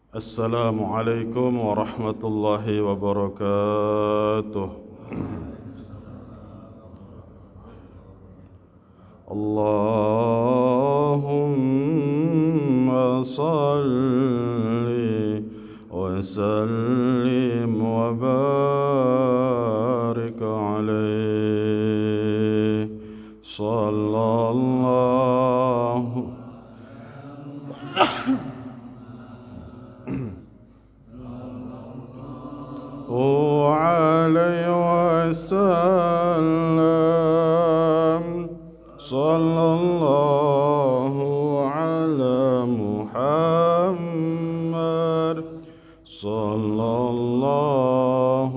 Assalamualaikum warahmatullahi wabarakatuh. Allahumma salli wa sallim wa barik alaihi. Sallallahu عليه وسلم. صلى الله على محمد صلى الله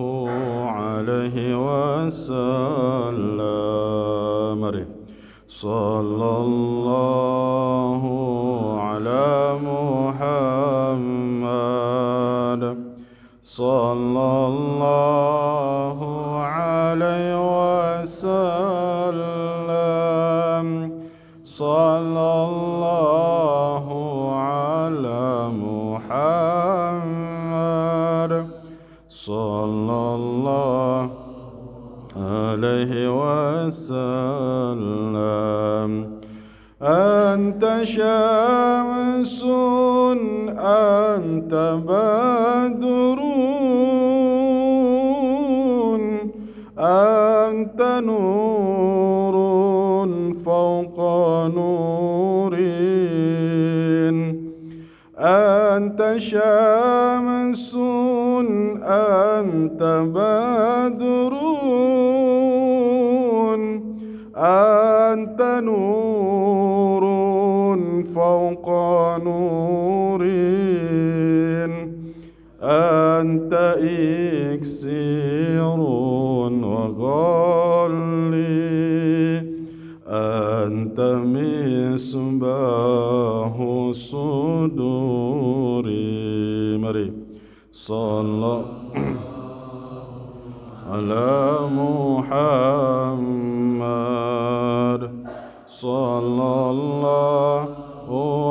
عليه وسلم. صلى الله على محمد صلى الله عليه وسلم. صلى الله على محمد صلى الله عليه وسلم. أنت شمس أنت بدر أنت نور فوق نور أنت شمس أنت بدر أنت نور فوق نور أنت إكسير وغالي أنت مصباح الصدور. Mari صلى على محمد صلى الله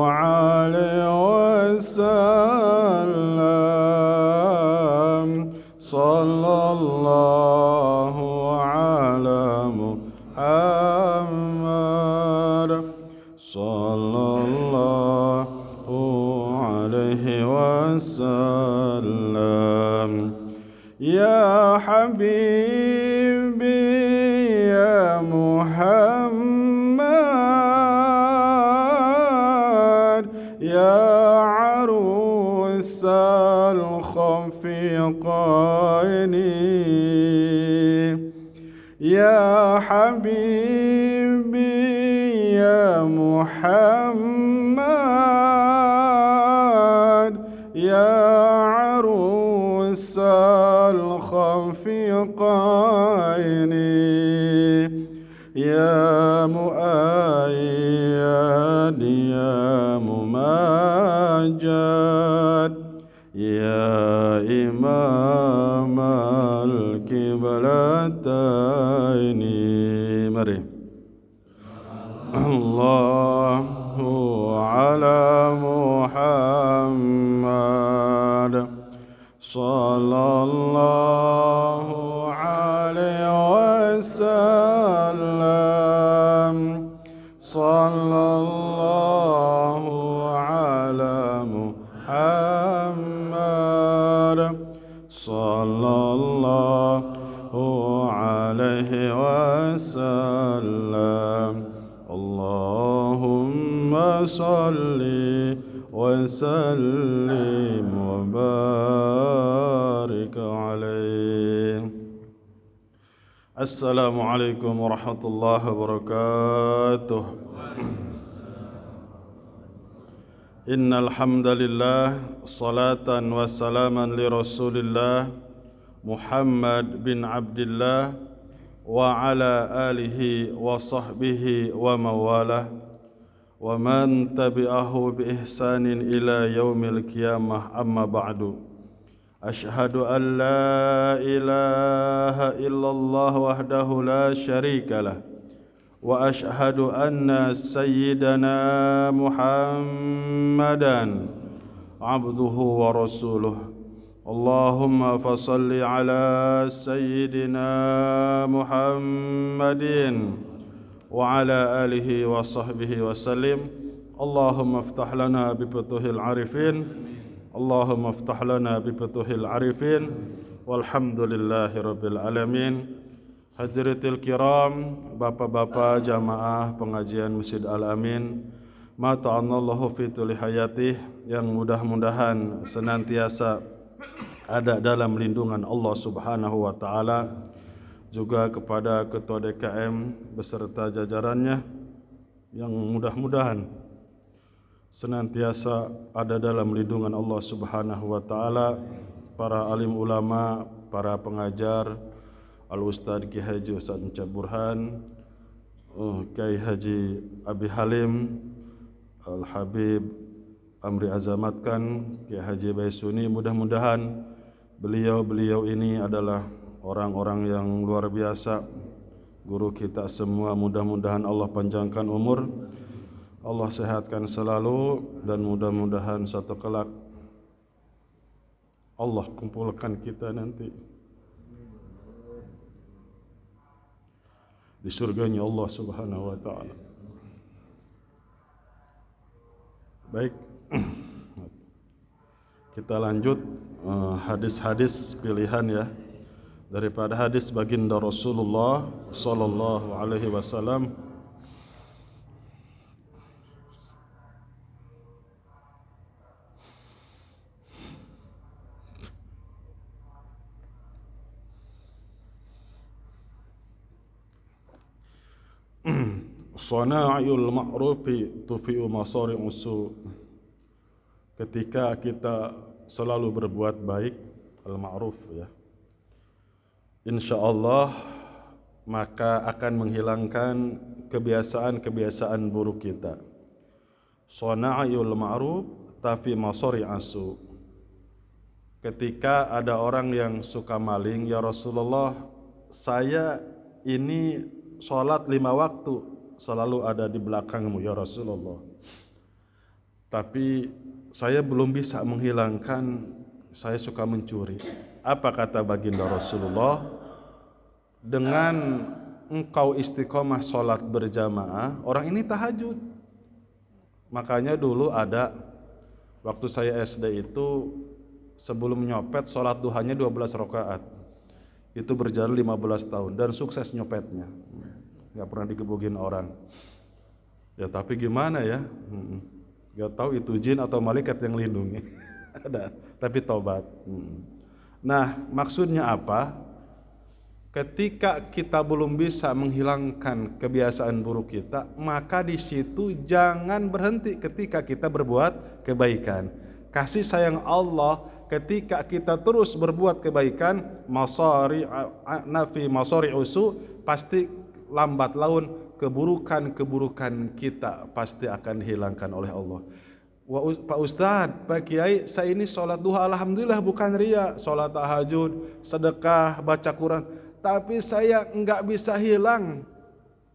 عليه وسلم. صلى الله على محمد صلى الله عليه وسلم. يا حبيبي يا محمد يا عروس الخفيقين يا حبيبي يا محمد يا عروس الخفيقين يا مؤيد يا ممجد يا إمام القبلتين. Mari الله على محمد صلى الله عليه وسلم. صلى الله على محمد صلى الله عليه وسلم. اللهم صل وسلم وبارك عليه. السلام عليكم ورحمة الله وبركاته. إن الحمد لله صلاة وسلاما لرسول الله محمد بن عبد الله وعلى آله وصحبه ومواله ومن تبعه بإحسان إلى يوم القيامة. أما بعد أشهد أن لا إله إلا الله وحده لا شريك له وأشهد أن سيدنا محمدًا عبده ورسوله اللهم فصل على سيدنا محمد وعلى آله وصحبه وسلم اللهم افتح لنا بفتوح العارفين اللهم افتح لنا بفتوح العارفين والحمد لله رب العالمين. Hadiratil kiram, bapak-bapak jamaah pengajian Masjid Al-Amin, mata'anallahu fi tuli hayatih, yang mudah-mudahan senantiasa ada dalam lindungan Allah Subhanahu wa taala, juga kepada ketua DKM beserta jajarannya yang mudah-mudahan senantiasa ada dalam lindungan Allah Subhanahu wa taala, para alim ulama, para pengajar, Al-Ustadz Kiai Haji Ustadz Encap Burhan, Kiai Haji Abi Halim, Al-Habib Amri Azamatkan, Kiai Haji Baisuni. Mudah-mudahan beliau ini adalah orang-orang yang luar biasa, guru kita semua. Mudah-mudahan Allah panjangkan umur, Allah sehatkan selalu, dan mudah-mudahan satu kelak Allah kumpulkan kita nanti di surganya Allah Subhanahu wa taala. Baik, kita lanjut hadis-hadis pilihan ya, daripada hadis baginda Rasulullah sallallahu alaihi wasallam. Sana'ul ma'rufi tufi'u masari'us su. Ketika kita selalu berbuat baik, al-ma'ruf ya, insyaallah maka akan menghilangkan kebiasaan-kebiasaan buruk kita. Sana'ul ma'ruf tafi masari'us su. Ketika ada orang yang suka maling, ya Rasulullah, saya ini sholat 5 waktu selalu ada di belakangmu ya Rasulullah, tapi saya belum bisa menghilangkan, saya suka mencuri. Apa kata baginda Rasulullah? Dengan engkau istiqomah sholat berjamaah, orang ini tahajud. Makanya dulu ada, waktu saya SD itu, sebelum nyopet sholat duhanya 12 rakaat. Itu berjalan 15 tahun dan sukses nyopetnya, nggak pernah digebukin orang. Ya tapi gimana ya, nggak tahu itu jin atau malaikat yang lindungi. Ada, tapi tobat. Nah, maksudnya apa? Ketika kita belum bisa menghilangkan kebiasaan buruk kita, maka di situ jangan berhenti ketika kita berbuat kebaikan. Kasih sayang Allah ketika kita terus berbuat kebaikan, nafi masari usu, pasti lambat laun keburukan kita pasti akan dihilangkan oleh Allah. Pak Ustadz, Pak Kiai, saya ini sholat duha, alhamdulillah bukan ria, sholat tahajud, sedekah, baca Quran, tapi saya enggak bisa hilang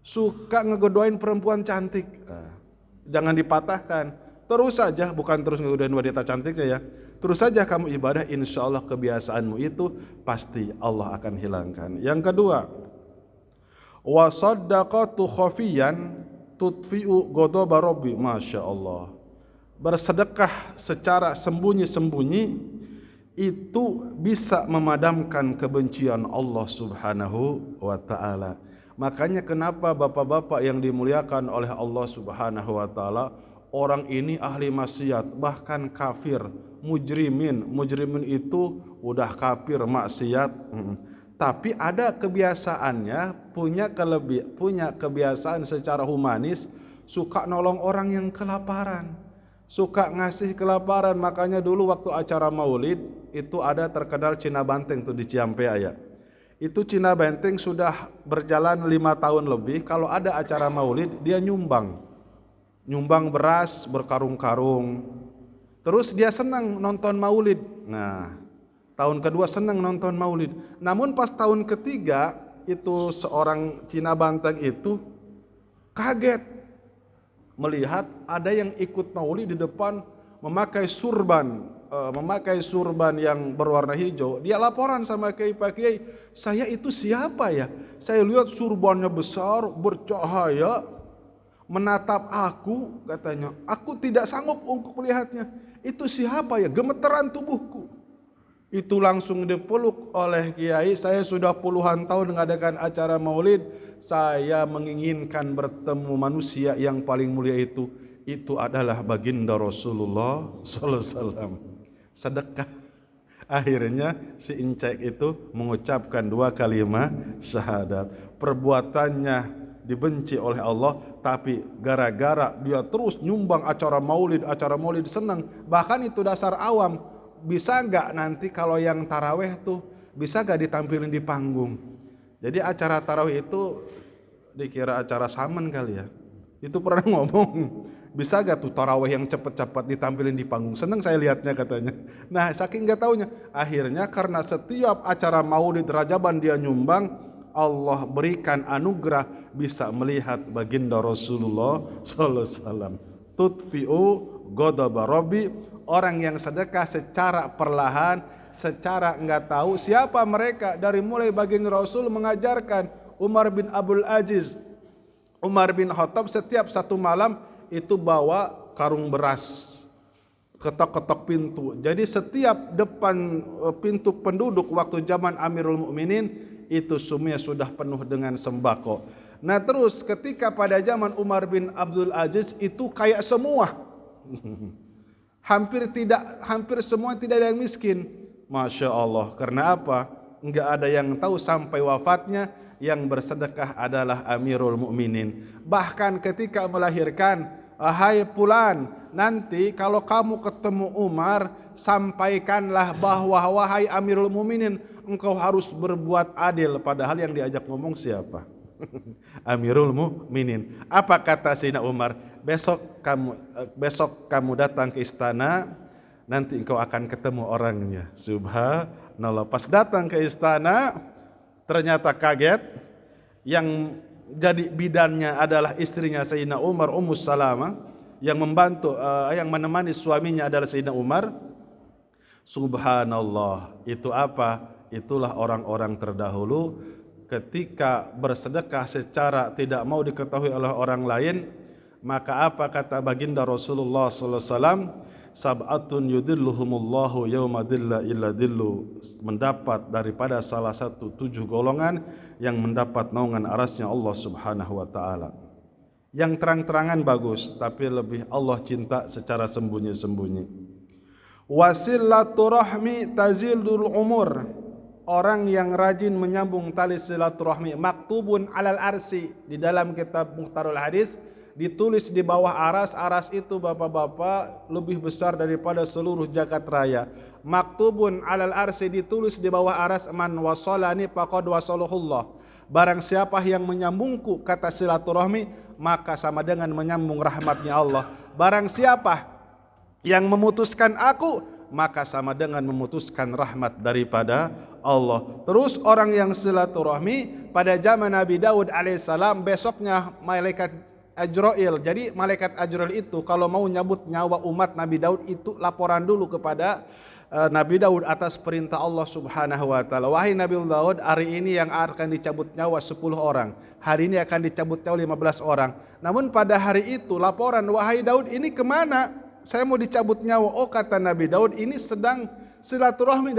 suka ngegodain perempuan cantik. Jangan dipatahkan, terus saja, bukan terus ngegodain wanita cantiknya ya, terus saja kamu ibadah, insya Allah kebiasaanmu itu pasti Allah akan hilangkan. Yang kedua, wa saddaqatu khafiyan tutfi'u ghadaba rabbi. Masya Allah, bersedekah secara sembunyi-sembunyi itu bisa memadamkan kebencian Allah Subhanahu wa taala. Makanya kenapa bapak-bapak yang dimuliakan oleh Allah Subhanahu wa taala, orang ini ahli maksiat, bahkan kafir, mujrimin itu udah kafir, maksiat, tapi ada kebiasaannya, punya kebiasaan secara humanis, suka nolong orang yang kelaparan, suka ngasih kelaparan. Makanya dulu waktu acara Maulid itu ada terkenal Cina Banteng tuh di Ciampea ya. Itu Cina Banteng sudah berjalan 5 tahun lebih, kalau ada acara Maulid dia nyumbang beras berkarung-karung. Terus dia senang nonton Maulid. Nah, tahun kedua senang nonton Maulid. Namun pas tahun ketiga itu seorang Cina Banteng itu kaget melihat ada yang ikut Maulid di depan memakai surban yang berwarna hijau. Dia laporan sama kiai, "Pak Kiai, saya itu siapa ya? Saya lihat surbannya besar, bercahaya, menatap aku," katanya. "Aku tidak sanggup untuk melihatnya. Itu siapa ya? Gemeteran tubuhku." Itu langsung dipeluk oleh kiai. "Saya sudah puluhan tahun mengadakan acara maulid. Saya menginginkan bertemu manusia yang paling mulia itu. Itu adalah baginda Rasulullah sallallahu alaihi wasallam." Sedekah. Akhirnya si Incek itu mengucapkan 2 kalimat syahadat. Perbuatannya dibenci oleh Allah, tapi gara-gara dia terus nyumbang acara maulid senang. Bahkan itu dasar awam. Bisa nggak nanti kalau yang taraweh tuh, bisa nggak ditampilin di panggung? Jadi acara taraweh itu dikira acara saman kali ya. Itu pernah ngomong, "Bisa gak tuh tarawih yang cepat-cepat ditampilin di panggung? Seneng saya lihatnya," katanya. Nah, saking gak taunya, akhirnya karena setiap acara maulid Rajaban dia nyumbang, Allah berikan anugerah bisa melihat baginda Rasulullah sallallahu alaihi wasallam. Tutfi'u ghadaba rabbi, orang yang sedekah secara perlahan, secara enggak tahu siapa mereka. Dari mulai baginda Rasul mengajarkan, Umar bin Abdul Aziz, Umar bin Khattab setiap satu malam itu bawa karung beras, ketok-ketok pintu. Jadi setiap depan pintu penduduk waktu zaman Amirul Mukminin itu semuanya sudah penuh dengan sembako. Nah terus ketika pada zaman Umar bin Abdul Aziz itu kayak semua, hampir semua tidak ada yang miskin. Masya Allah. Karena apa? Enggak ada yang tahu sampai wafatnya yang bersedekah adalah Amirul Mukminin. Bahkan ketika melahirkan, "Hai Fulan, nanti kalau kamu ketemu Umar, sampaikanlah bahwa wahai Amirul Mukminin, engkau harus berbuat adil." Padahal yang diajak ngomong siapa? Amirul Mukminin. Apa kata Sayyidina Umar? Besok kamu datang ke istana, nanti engkau akan ketemu orangnya." Subhanallah. Pas datang ke istana, ternyata kaget, yang jadi bidannya adalah istrinya Sayyidina Umar, Ummu Salamah, yang membantu, yang menemani suaminya adalah Sayyidina Umar. Subhanallah, itu apa? Itulah orang-orang terdahulu ketika bersedekah secara tidak mau diketahui oleh orang lain, maka apa kata baginda Rasulullah sallallahu alaihi wasallam? "Sab'atun yudilluhumullahu yawma dilla illa dillu", mendapat daripada salah satu 7 golongan yang mendapat naungan arasnya Allah Subhanahu wa taala. Yang terang-terangan bagus, tapi lebih Allah cinta secara sembunyi-sembunyi. Wasilaturahmi tazilul umur, orang yang rajin menyambung tali silaturahmi, maktubun alal arsi, di dalam kitab Mukhtarul Hadis ditulis di bawah aras. Aras itu bapak-bapak lebih besar daripada seluruh jagat raya. Maktubun alal arsi, ditulis di bawah aras, "Man wasolani faqad wasalahullah", barang siapa yang menyambungku, kata silaturahmi, maka sama dengan menyambung rahmatnya Allah. Barang siapa yang memutuskan aku, maka sama dengan memutuskan rahmat daripada Allah. Terus orang yang silaturahmi pada zaman Nabi Daud alaihissalam, besoknya malaikat Ajrail. Jadi malaikat Ajrail itu kalau mau nyabut nyawa umat Nabi Daud itu laporan dulu kepada Nabi Daud atas perintah Allah Subhanahu wa taala. "Wahai Nabi Daud, hari ini yang akan dicabut nyawa 10 orang. Hari ini akan dicabut nyawa 15 orang." Namun pada hari itu laporan, "Wahai Daud, ini kemana? Saya mau dicabut nyawa." Oh kata Nabi Daud, ini sedang silaturahmi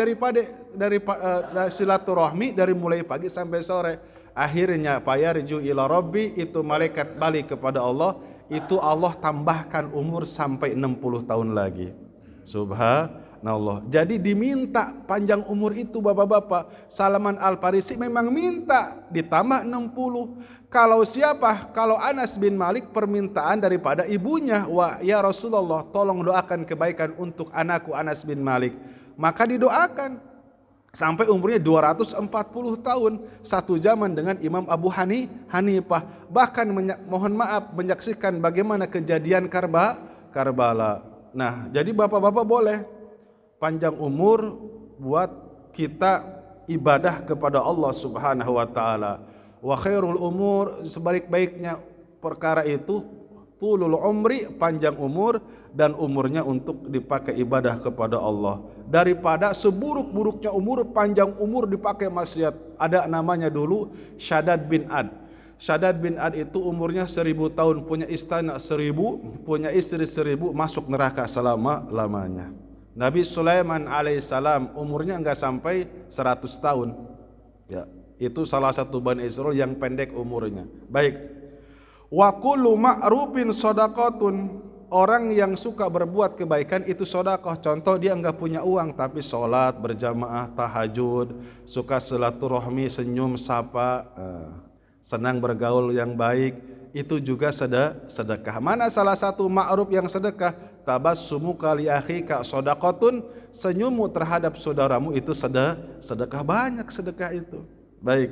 silaturahmi dari mulai pagi sampai sore. Akhirnya fayarju ila rabbi, itu malaikat balik kepada Allah, itu Allah tambahkan umur sampai 60 tahun lagi. Subhanallah. Jadi diminta panjang umur itu bapak-bapak. Salman Al-Farisi memang minta ditambah 60. Kalau siapa? Kalau Anas bin Malik permintaan daripada ibunya, "Wa ya Rasulullah, tolong doakan kebaikan untuk anakku Anas bin Malik." Maka didoakan sampai umurnya 240 tahun, satu zaman dengan Imam Abu Hanifah. Bahkan mohon maaf menyaksikan bagaimana kejadian Karbala. Nah, jadi bapak-bapak boleh panjang umur buat kita ibadah kepada Allah Subhanahu wa taala. Wa khairul umur, sebaik-baiknya perkara itu tulul umri, panjang umur, dan umurnya untuk dipakai ibadah kepada Allah daripada seburuk-buruknya umur, panjang umur dipakai maksiat. Ada namanya dulu Shaddad bin Ad. Shaddad bin Ad itu umurnya 1000 tahun, punya istana 1000, punya istri 1000, masuk neraka selama-lamanya. Nabi Sulaiman alaihissalam umurnya enggak sampai 100 tahun. Ya, itu salah satu Bani Israel yang pendek umurnya. Baik. Wa kullu ma'rufin shadaqatun. Orang yang suka berbuat kebaikan itu sedekah. Contoh, dia enggak punya uang tapi salat berjamaah, tahajud, suka silaturahmi, senyum, sapa, senang bergaul yang baik, itu juga sedekah. Mana salah satu ma'ruf yang sedekah? Tabassumuka li akhika shadaqatun. Senyummu terhadap saudaramu itu sedekah. Banyak sedekah itu. Baik.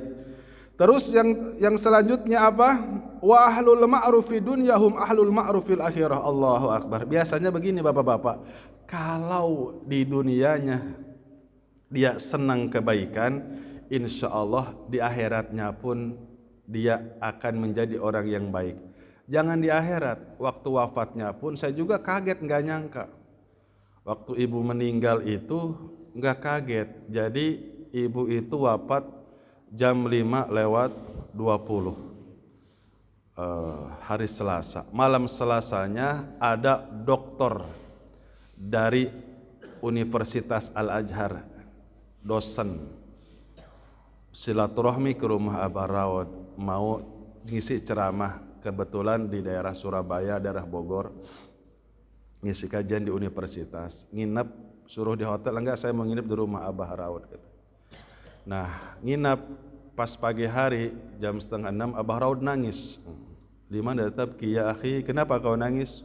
Terus yang selanjutnya apa? Wa ahlul ma'ruf fi dunyahum ahlul ma'ruf fil akhirah. Allahu akbar. Biasanya begini Bapak-bapak, kalau di dunianya dia senang kebaikan, insyaallah di akhiratnya pun dia akan menjadi orang yang baik. Jangan di akhirat, waktu wafatnya pun saya juga kaget, nggak nyangka. Waktu ibu meninggal itu nggak kaget. Jadi ibu itu wafat jam 5:20 hari Selasa. Malam Selasanya ada dokter dari Universitas Al-Azhar, dosen, silaturahmi ke rumah Abah Rawad, mau ngisi ceramah. Kebetulan di daerah Surabaya, daerah Bogor, ngisi kajian di universitas. Nginep, suruh di hotel, enggak, saya mau nginep di rumah Abah Rawad. Nah, nginap pas pagi hari jam 5:30 Abah Raud nangis. Liman tabki ya akhi, kenapa kau nangis?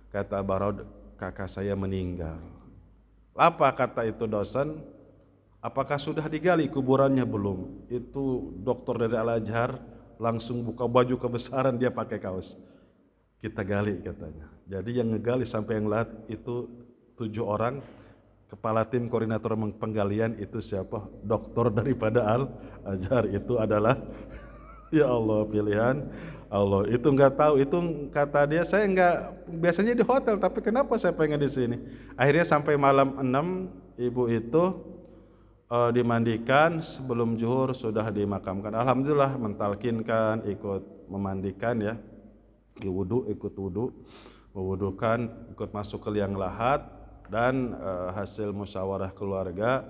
Kata Abah Raud, kakak saya meninggal. Apa kata itu dosen? Apakah sudah digali kuburannya? Belum. Itu dokter dari Al-Azhar langsung buka baju kebesaran, dia pakai kaos. Kita gali katanya. Jadi yang ngegali sampai yang lihat itu 7 orang. Kepala tim koordinator penggalian itu siapa? Doktor daripada Al-Azhar itu adalah ya Allah, pilihan Allah. Itu enggak tahu, itu kata dia, saya enggak biasanya di hotel, tapi kenapa saya pengen di sini? Akhirnya sampai malam 6 ibu itu dimandikan, sebelum zuhur sudah dimakamkan. Alhamdulillah, mentalkinkan, ikut memandikan ya. Ikut wudu, mewudukan, ikut masuk ke liang lahat. Dan hasil musyawarah keluarga,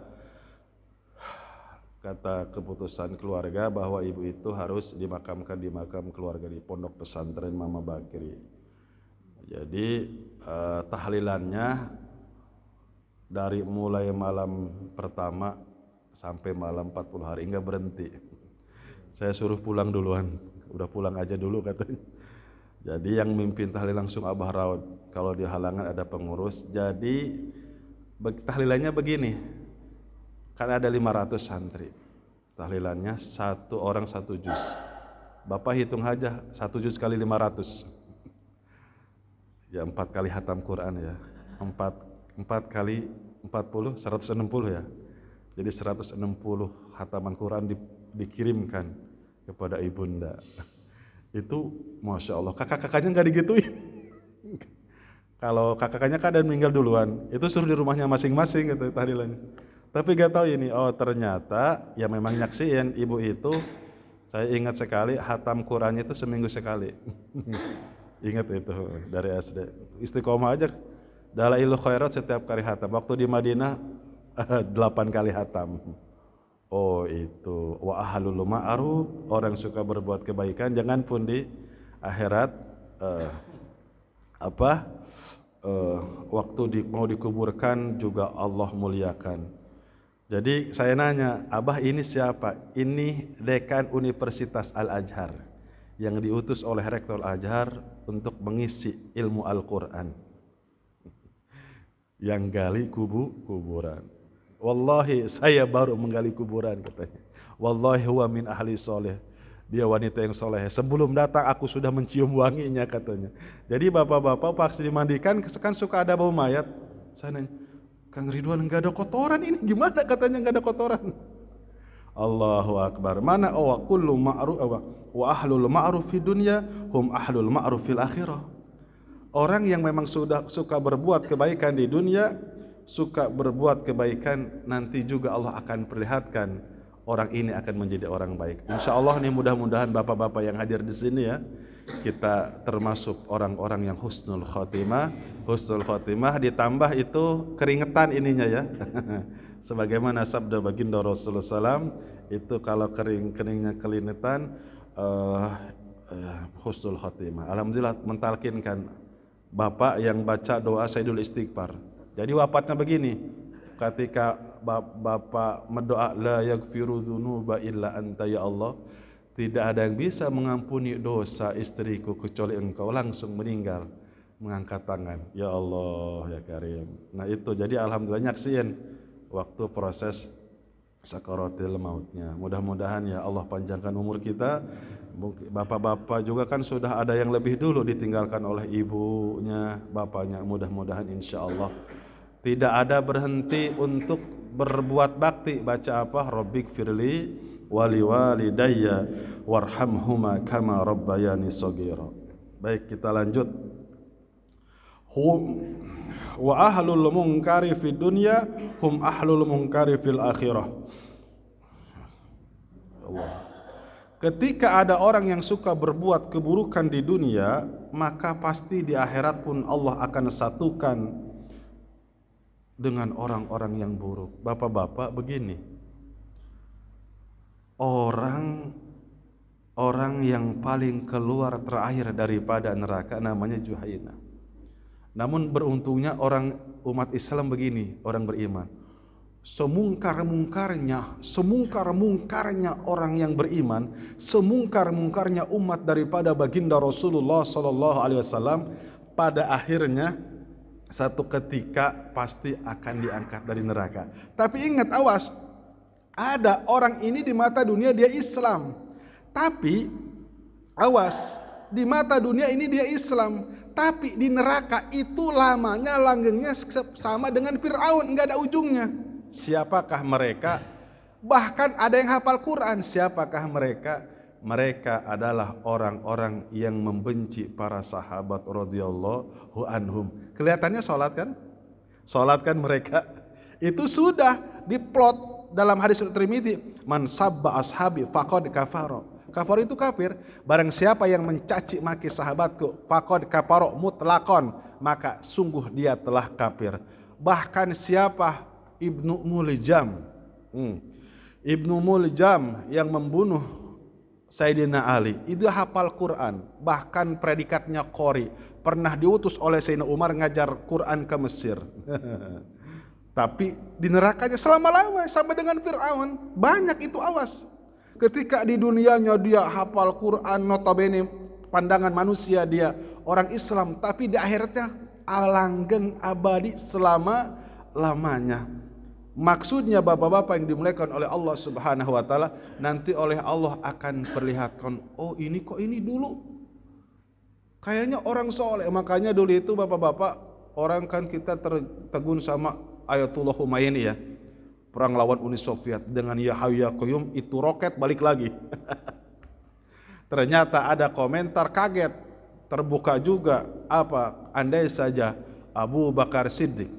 kata keputusan keluarga bahwa ibu itu harus dimakamkan di makam keluarga di Pondok Pesantren Mama Bakri. Jadi tahlilannya dari mulai malam pertama sampai malam 40 hari, enggak berhenti. Saya suruh pulang duluan, udah pulang aja dulu katanya. Jadi yang mimpin tahlil langsung Abah Raud. Kalau di halangan ada pengurus. Jadi tahlilannya begini, kan ada 500 santri. Tahlilannya satu orang 1 juz. Bapak hitung aja 1 juz kali 500. Ya 4 kali hatam Quran ya. 4 kali 40, 160 ya. Jadi 160 hataman Quran dikirimkan kepada ibunda. Itu Masya Allah, kakak-kakaknya nggak digituin. Kalau kakak-kakaknya kan ada meninggal duluan, itu suruh di rumahnya masing-masing gitu tahlilannya. Tapi gak tahu ini, oh ternyata ya memang nyaksiin ibu itu. Saya ingat sekali hatam Qurannya itu seminggu sekali. Ingat itu dari SD. Istiqomah aja, Dalailul Khairat setiap kali hatam. Waktu di Madinah 8 kali hatam. Oh itu wa ahlul ma'ruf, orang suka berbuat kebaikan, jangan pun di akhirat waktu mau dikuburkan juga Allah muliakan. Jadi saya nanya, Abah ini siapa? Ini dekan Universitas Al-Azhar yang diutus oleh Rektor Al-Azhar untuk mengisi ilmu Al-Quran. Yang gali kuburan. Wallahi saya baru menggali kuburan katanya. Wallahi huwa min ahli soleh. Dia wanita yang soleh. Sebelum datang aku sudah mencium wanginya katanya. Jadi bapak-bapak pas dimandikan kan suka ada bau mayat. Saya nanya, Kang Ridwan enggak ada kotoran ini, gimana katanya enggak ada kotoran? Allahu Akbar. Mana kullu ma'ruf wa ahlul ma'ruf fi dunya hum ahlul ma'ruf fil akhirah. Orang yang memang sudah suka berbuat kebaikan di dunia, suka berbuat kebaikan, nanti juga Allah akan perlihatkan orang ini akan menjadi orang baik. Insya Allah nih, mudah-mudahan bapak-bapak yang hadir di sini ya, kita termasuk orang-orang yang husnul khotimah. Husnul khotimah ditambah itu keringetan ininya ya. Sebagaimana sabda baginda Rasulullah SAW, itu kalau keningnya keringetan, husnul khotimah. Alhamdulillah mentalkinkan bapak yang baca doa Sayyidul Istighfar. Jadi wafatnya begini, ketika bapak mendoa la yaghfiru dzunuba illa anta ya Allah, tidak ada yang bisa mengampuni dosa istriku kecuali engkau, langsung meninggal mengangkat tangan, ya Allah ya Karim. Nah itu, jadi alhamdulillah nyaksiin waktu proses sakaratil mautnya. Mudah-mudahan ya Allah panjangkan umur kita. Bapak-bapak juga kan sudah ada yang lebih dulu ditinggalkan oleh ibunya, bapaknya. Mudah-mudahan insya Allah tidak ada berhenti untuk berbuat bakti. Baca apa? Rabbik firli wali walidayya warhamhuma kama rabbayani shaghira. Baik, kita lanjut. Wa ahlul munkari fid dunya hum ahlul munkari fil akhirah. Allah. Ketika ada orang yang suka berbuat keburukan di dunia, maka pasti di akhirat pun Allah akan satukan dengan orang-orang yang buruk. Bapak-bapak begini, orang yang paling keluar terakhir daripada neraka namanya Juhaina. Namun beruntungnya orang umat Islam begini, orang beriman, semungkar-mungkarnya orang yang beriman, semungkar-mungkarnya umat daripada baginda Rasulullah sallallahu alaihi wasallam, pada akhirnya satu ketika pasti akan diangkat dari neraka. Tapi ingat, awas, ada orang ini di mata dunia dia Islam, tapi awas, di mata dunia ini dia Islam, tapi di neraka itu lamanya langgengnya sama dengan Fir'aun, enggak ada ujungnya. Siapakah mereka? Bahkan ada yang hafal Quran. Siapakah mereka? Mereka adalah orang-orang yang membenci para sahabat radhiyallahu anhum. Kelihatannya sholat kan? Sholat kan mereka? Itu sudah diplot dalam hadis Tirmidzi, man sabba ashabi faqad kafara. Kafar itu kafir. Barang siapa yang mencaci maki sahabatku, faqad kafara mutlaqan, maka sungguh dia telah kafir. Bahkan siapa? Ibnu Muljam. Ibnu Muljam yang membunuh Sayyidina Ali, itu hafal Quran, bahkan predikatnya qori, pernah diutus oleh Sayyidina Umar ngajar Quran ke Mesir. Tapi di nerakanya selama-lamanya sama dengan Fir'aun. Banyak itu, awas. Ketika di dunianya dia hafal Quran, notabene pandangan manusia dia orang Islam, tapi di akhiratnya langgeng abadi selama-lamanya. Maksudnya bapak-bapak yang dimuliakan oleh Allah Subhanahu wa taala, nanti oleh Allah akan perlihatkan, oh ini kok ini dulu kayaknya orang soleh. Makanya dulu itu bapak-bapak, orang kan kita tertegun sama Ayatullah Khomeini ya, perang lawan Uni Soviet dengan Ya Hayyu Ya Qayyum, itu roket balik lagi. Ternyata ada komentar kaget, terbuka juga, apa, andai saja Abu Bakar Siddiq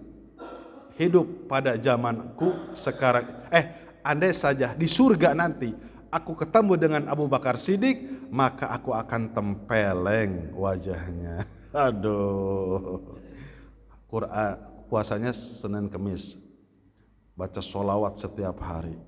hidup pada zamanku sekarang, andai saja di surga nanti aku ketemu dengan Abu Bakar Siddiq, maka aku akan tempeleng wajahnya. Aduh. Quran puasanya Senin Kemis, baca sholawat setiap hari,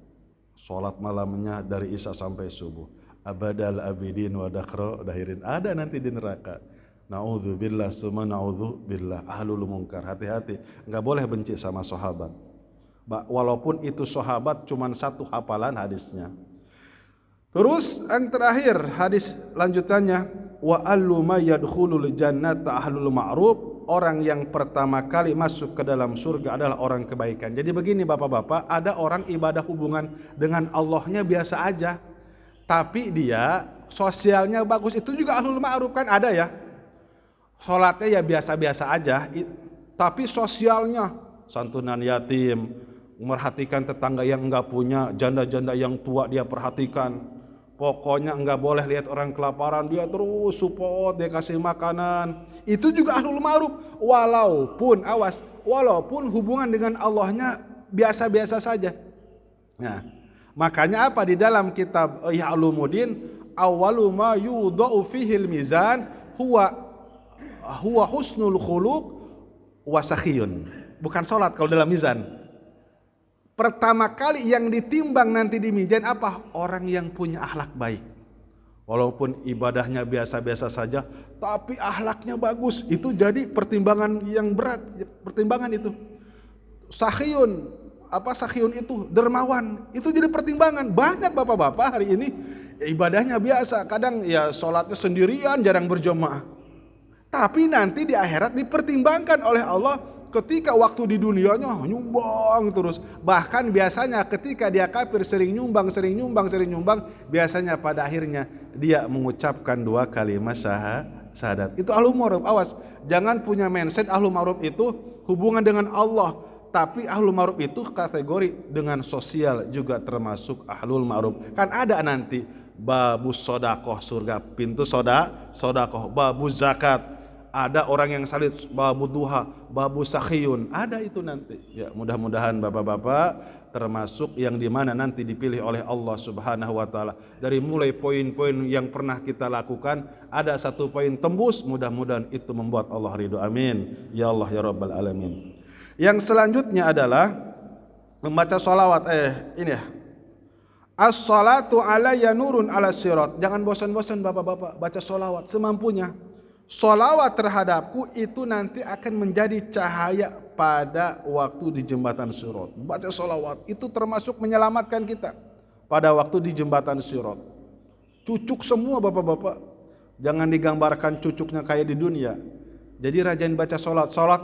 sholat malamnya dari Isya sampai subuh, abadal abidin wa dakhra dahirin, ada nanti di neraka. Na'udzubillah summa na'udzubillah, ahlul munkar. Hati-hati, enggak boleh benci sama sahabat, walaupun itu sahabat cuman satu hafalan hadisnya. Terus yang terakhir, hadis lanjutannya, wa allu may yadkhulul jannata ahlul ma'ruf, orang yang pertama kali masuk ke dalam surga adalah orang kebaikan. Jadi begini bapak-bapak, ada orang ibadah hubungan dengan Allahnya biasa aja, tapi dia sosialnya bagus, itu juga ahlul ma'ruf kan, ada ya. Sholatnya ya biasa-biasa aja, tapi sosialnya santunan yatim, merhatikan tetangga yang enggak punya, janda-janda yang tua dia perhatikan. Pokoknya enggak boleh lihat orang kelaparan, dia terus support, dia kasih makanan. Itu juga ahlul ma'ruf, walaupun hubungan dengan Allahnya biasa-biasa saja. Nah, makanya apa di dalam kitab Ihya Ulumuddin, awwalu ma yudha'u fihil mizan huwa husnul khuluq wa sakhiyun. Bukan salat kalau dalam mizan. Pertama kali yang ditimbang nanti di mizan apa? Orang yang punya akhlak baik. Walaupun ibadahnya biasa-biasa saja, tapi akhlaknya bagus. Itu jadi pertimbangan yang berat, pertimbangan itu. Sakhiyun, apa sakhiyun itu? Dermawan. Itu jadi pertimbangan. Banyak bapak-bapak hari ini ibadahnya biasa, kadang ya sholatnya sendirian, jarang berjamaah. Tapi nanti di akhirat dipertimbangkan oleh Allah ketika waktu di dunianya nyumbang terus. Bahkan biasanya ketika dia kafir sering nyumbang, biasanya pada akhirnya dia mengucapkan 2 kalimat syahadat. Itu ahlul ma'ruf. Awas, jangan punya mindset ahlul ma'ruf itu hubungan dengan Allah, tapi ahlul ma'ruf itu kategori dengan sosial juga termasuk ahlul ma'ruf. Kan ada nanti babu sodakoh surga, pintu sodakoh, babu zakat, ada orang yang salit, babu duha, babu sakhiyun, ada itu nanti. Ya, mudah-mudahan bapak-bapak termasuk yang dimana nanti dipilih oleh Allah Subhanahu wa ta'ala. Dari mulai poin-poin yang pernah kita lakukan, ada 1 poin tembus, mudah-mudahan itu membuat Allah ridho. Amin ya Allah ya Rabbal alamin. Yang selanjutnya adalah membaca sholawat. Ini ya, as-salatu alayya nurun ala sirat. Jangan bosan-bosan bapak-bapak baca sholawat semampunya. Sholawat terhadapku itu nanti akan menjadi cahaya pada waktu di jembatan sirat. Baca sholawat itu termasuk menyelamatkan kita pada waktu di jembatan sirat. Cucuk semua bapak-bapak. Jangan digambarkan cucuknya kayak di dunia. Jadi rajin baca sholat. Sholat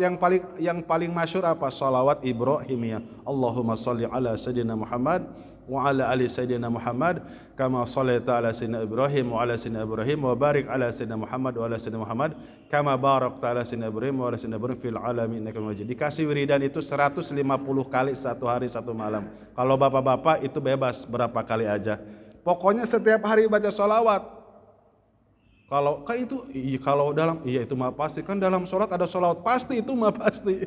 yang paling masyhur apa? Sholawat Ibrahimiyah. Allahumma sholli ala sayyidina Muhammad wa ala ali sayyidina Muhammad kama shallaita ala sayyidina Ibrahim wa ala sayyidina Ibrahim wa barik ala sayyidina Muhammad wa ala sayyidina Muhammad kama barakta ala sayyidina Ibrahim wa ala sayyidina Ibrahim fil alamin innaka Hamidum Majid. Dikasih wiridan itu 150 kali 1 hari 1 malam. Kalau bapak-bapak itu bebas berapa kali aja. Pokoknya setiap hari baca sholawat. Kalau kayak itu kalau dalam itu mah pasti kan dalam sholat ada sholawat pasti, itu mah pasti.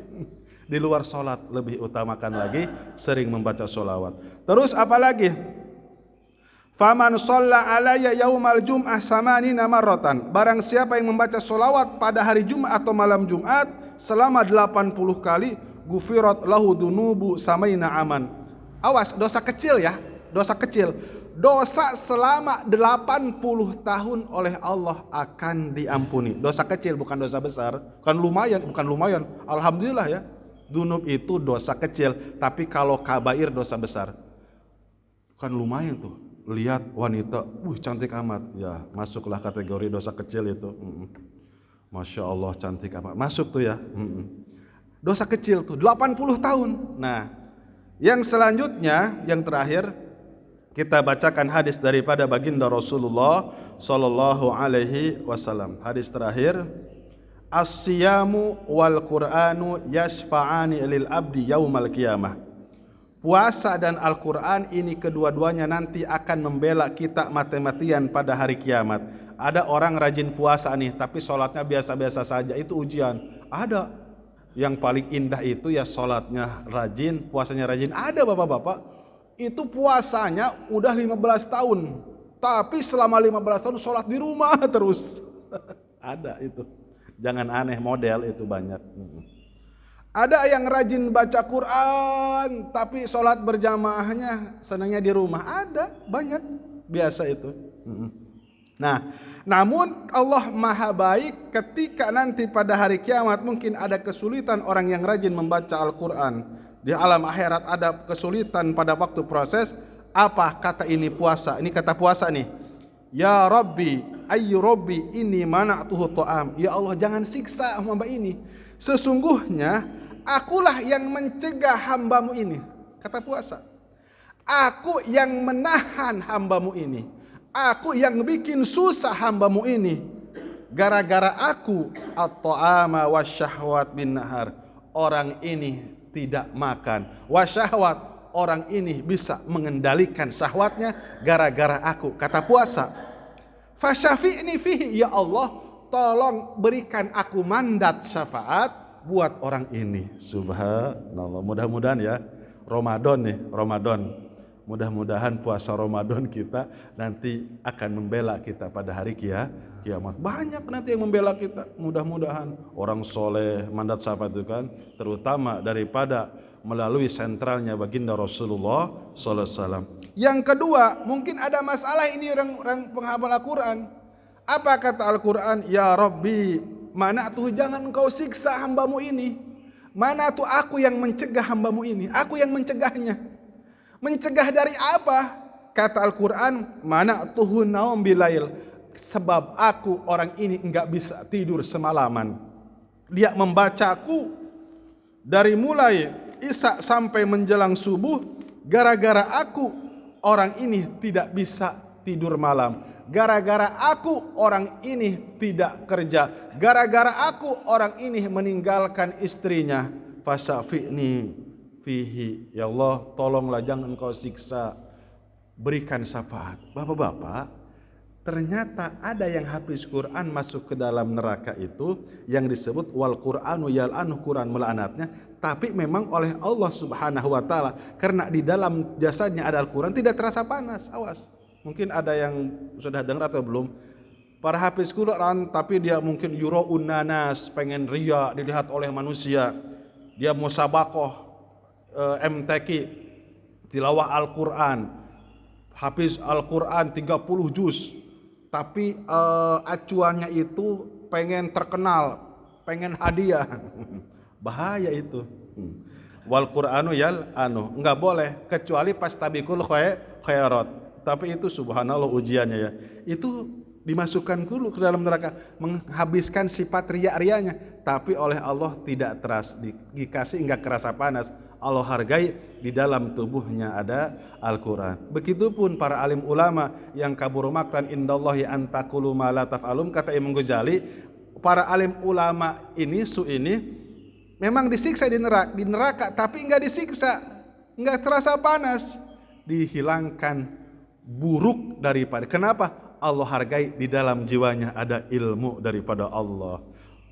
Di luar sholat lebih utamakan lagi sering membaca sholawat. Terus apalagi? Faman shalla alayya yaumal jum'ah samanina marratan. Barang siapa yang membaca sholawat pada hari Jumat atau malam Jumat selama 80 kali, gufirat lahu dunubu samaina aman. Awas, dosa kecil ya, dosa kecil. Dosa selama 80 tahun oleh Allah akan diampuni. Dosa kecil, bukan dosa besar. Bukan lumayan. Alhamdulillah ya. Dunub itu dosa kecil, tapi kalau kabair dosa besar. Kan lumayan tuh. Lihat wanita, cantik amat. Ya, masuklah kategori dosa kecil itu. Masya Allah cantik amat. Masuk tuh ya. Dosa kecil tuh 80 tahun. Nah, yang selanjutnya, yang terakhir, kita bacakan hadis daripada baginda Rasulullah sallallahu alaihi wasallam. Hadis terakhir, as-siyamu wal Qur'anu yashfa'ani lil abdi yaumal qiyamah. Puasa dan Al-Qur'an ini kedua-duanya nanti akan membela kita mati-matian pada hari kiamat. Ada orang rajin puasa nih, tapi sholatnya biasa-biasa saja, itu ujian. Ada yang paling indah itu ya sholatnya rajin, puasanya rajin. Ada bapak-bapak, itu puasanya udah 15 tahun, tapi selama 15 tahun sholat di rumah terus. Ada itu. Jangan aneh, model itu banyak. Ada yang rajin baca Quran, tapi sholat berjamaahnya senangnya di rumah. Ada, banyak, biasa itu. Nah, namun Allah maha baik ketika nanti pada hari kiamat mungkin ada kesulitan orang yang rajin membaca Al-Quran. Di alam akhirat ada kesulitan pada waktu proses. Apa kata ini puasa? Ini kata puasa nih. Ya Rabbi, ayyu Rabbi, ini mana'tuhu ta'am. Ya Allah, jangan siksa hamba ini. Sesungguhnya akulah yang mencegah hambamu ini. Kata puasa. Aku yang menahan hambamu ini. Aku yang bikin susah hambamu ini. Gara-gara aku at-ta'ama wasyahwat bin nahar. Orang ini tidak makan. Wasyahwat, orang ini bisa mengendalikan syahwatnya gara-gara aku. Kata puasa. Fasyafi'ni fihi, ya Allah, tolong berikan aku mandat syafaat buat orang ini. Subhanallah. Mudah-mudahan ya, Ramadan nih, Ramadan. Mudah-mudahan puasa Ramadan kita nanti akan membela kita pada hari kiamat. Banyak nanti yang membela kita. Mudah-mudahan orang soleh, mandat syafaat itu kan, terutama daripada melalui sentralnya baginda Rasulullah sallallahu alaihi wasallam. Yang kedua, mungkin ada masalah ini orang penghafal Al-Quran. Apa kata Al-Quran? Ya Rabbi, mana tuh jangan engkau siksa hambamu ini. Mana tuh aku yang mencegah hambamu ini. Aku yang mencegahnya. Mencegah dari apa? Kata Al-Quran, mana tuh naum bilail. Sebab aku orang ini enggak bisa tidur semalaman. Dia membacaku dari mulai Isya sampai menjelang subuh. Gara-gara aku orang ini tidak bisa tidur malam. Gara-gara aku orang ini tidak kerja. Gara-gara aku orang ini meninggalkan istrinya. Fasyafi'ni fihi. Ya Allah, tolonglah jangan engkau siksa. Berikan syafaat. Bapak-bapak, ternyata ada yang hafiz Quran masuk ke dalam neraka itu yang disebut wal Qur'anu yal'anu, Quran melaknatnya, tapi memang oleh Allah Subhanahu wa taala karena di dalam jasadnya ada Al-Quran tidak terasa panas. Awas. Mungkin ada yang sudah dengar atau belum. Para hafiz Quran tapi dia mungkin yura'un nanas, pengen ria dilihat oleh manusia. Dia musabaqah MTQ tilawah Al-Quran. Hafiz Al-Quran 30 juz. Tapi acuannya itu pengen terkenal, pengen hadiah. Bahaya itu. Wal Qur'anu yal'anu, enggak boleh kecuali pas tabiqul khairat. Tapi itu subhanallah ujiannya ya. Itu dimasukkan dulu ke dalam neraka, menghabiskan sifat ria-rianya, tapi oleh Allah tidak dikasih enggak kerasa panas. Allah hargai di dalam tubuhnya ada Al-Quran. Begitupun para alim ulama yang kabur maktan indallahi antakulu ma la taf'alum, kata Imam Ghazali, para alim ulama ini memang disiksa di neraka tapi enggak disiksa, enggak terasa panas, dihilangkan buruk daripada. Kenapa? Allah hargai di dalam jiwanya ada ilmu daripada Allah.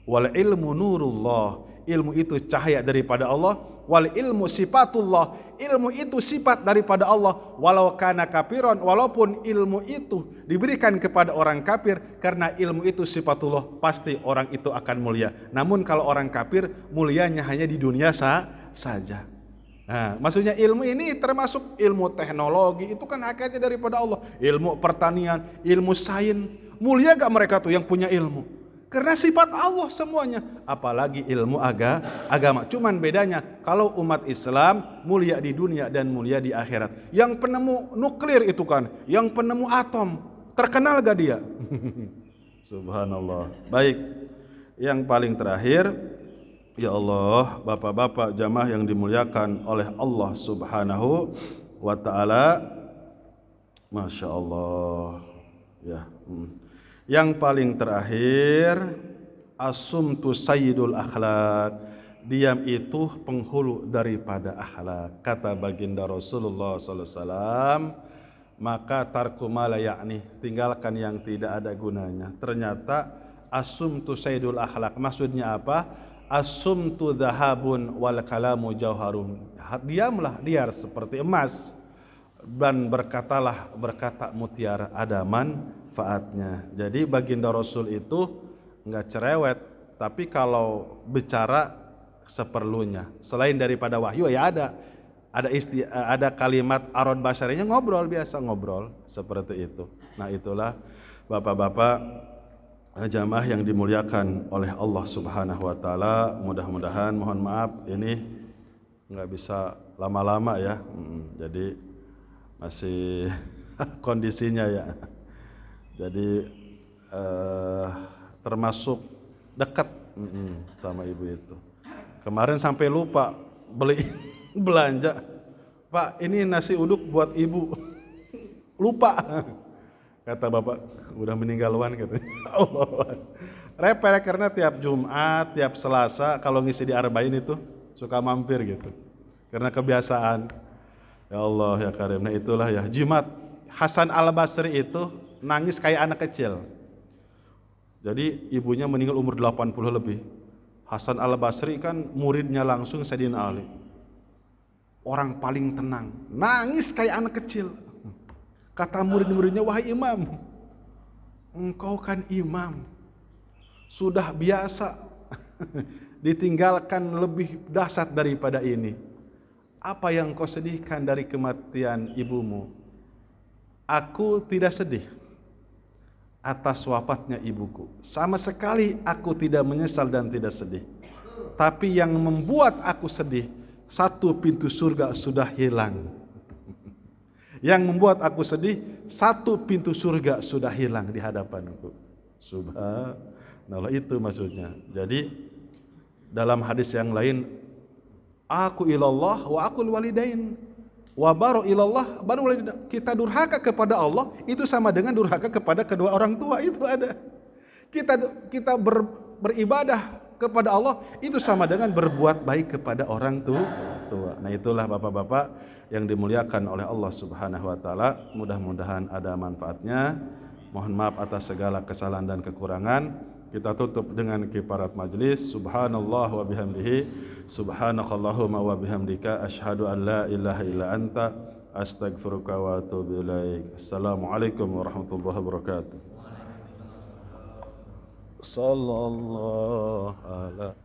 Wal ilmu nurullah, ilmu itu cahaya daripada Allah. Wal ilmu sifatullah, ilmu itu sifat daripada Allah. Walau kana kafiron, walaupun ilmu itu diberikan kepada orang kafir, karena ilmu itu sifatullah, pasti orang itu akan mulia. Namun kalau orang kafir, mulianya hanya di dunia saja. Nah, maksudnya ilmu ini termasuk ilmu teknologi, itu kan hakikatnya daripada Allah. Ilmu pertanian, ilmu sains, mulia gak mereka tuh yang punya ilmu? Karena sifat Allah semuanya, apalagi ilmu agama. Cuman bedanya kalau umat Islam mulia di dunia dan mulia di akhirat. Yang penemu nuklir itu kan, yang penemu atom, terkenal gak dia? Subhanallah. Baik, yang paling terakhir, ya Allah, bapak-bapak jamaah yang dimuliakan oleh Allah Subhanahu wa ta'ala, Masya Allah ya. Yang paling terakhir, asumtu sayyidul akhlak, diam itu penghulu daripada akhlak. Kata baginda Rasulullah SAW, maka tarku ma la ya'ni, tinggalkan yang tidak ada gunanya. Ternyata asumtu sayyidul akhlak maksudnya apa? Asumtu dhahabun wal kalamu jauharun, diamlah diar seperti emas, dan berkata mutiara, ada manfaatnya. Jadi baginda Rasul itu enggak cerewet, tapi kalau bicara seperlunya. Selain daripada wahyu ya ada kalimat arad basyarinya, ngobrol biasa, ngobrol seperti itu. Nah, itulah bapak-bapak jamaah yang dimuliakan oleh Allah Subhanahu wa taala. Mudah-mudahan, mohon maaf ini enggak bisa lama-lama ya. Jadi masih kondisinya ya. Jadi termasuk dekat sama ibu itu. Kemarin sampai lupa beli belanja. Pak, ini nasi uduk buat ibu. Lupa. Kata bapak, udah meninggaluan katanya. Allah. Repel karena tiap Jumat, tiap Selasa kalau ngisi di Arba'in itu suka mampir gitu. Karena kebiasaan. Ya Allah ya Karim. Nah itulah ya, jimat Hasan Al-Basri itu nangis kayak anak kecil. Jadi ibunya meninggal umur 80 lebih. Hasan al-Basri kan muridnya langsung Sayyidina Ali. Orang paling tenang, nangis kayak anak kecil. Kata murid-muridnya, wahai imam, engkau kan imam, sudah biasa ditinggalkan lebih dahsyat daripada ini. Apa yang kau sedihkan dari kematian ibumu? Aku tidak sedih atas wafatnya ibuku. Sama sekali aku tidak menyesal dan tidak sedih. Tapi yang membuat aku sedih, satu pintu surga sudah hilang. Yang membuat aku sedih, satu pintu surga sudah hilang di hadapanku. Subhanallah, itu maksudnya. Jadi dalam hadis yang lain, aku ilallah wa aqul walidain wa baru ilallah baru walidain. Kita durhaka kepada Allah itu sama dengan durhaka kepada kedua orang tua, itu ada. Kita beribadah kepada Allah itu sama dengan berbuat baik kepada orang tua. Nah, itulah Bapak-bapak yang dimuliakan oleh Allah Subhanahu wa taala. Mudah-mudahan ada manfaatnya. Mohon maaf atas segala kesalahan dan kekurangan. Kita tutup dengan kifarat majlis. Subhanallah wa bihamdihi, subhanakallahumma wa bihamdika, asyhadu an la ilaha illa anta, astaghfiruka wa atubu ilaik. Assalamualaikum warahmatullahi wabarakatuh. Sallallahu alaihi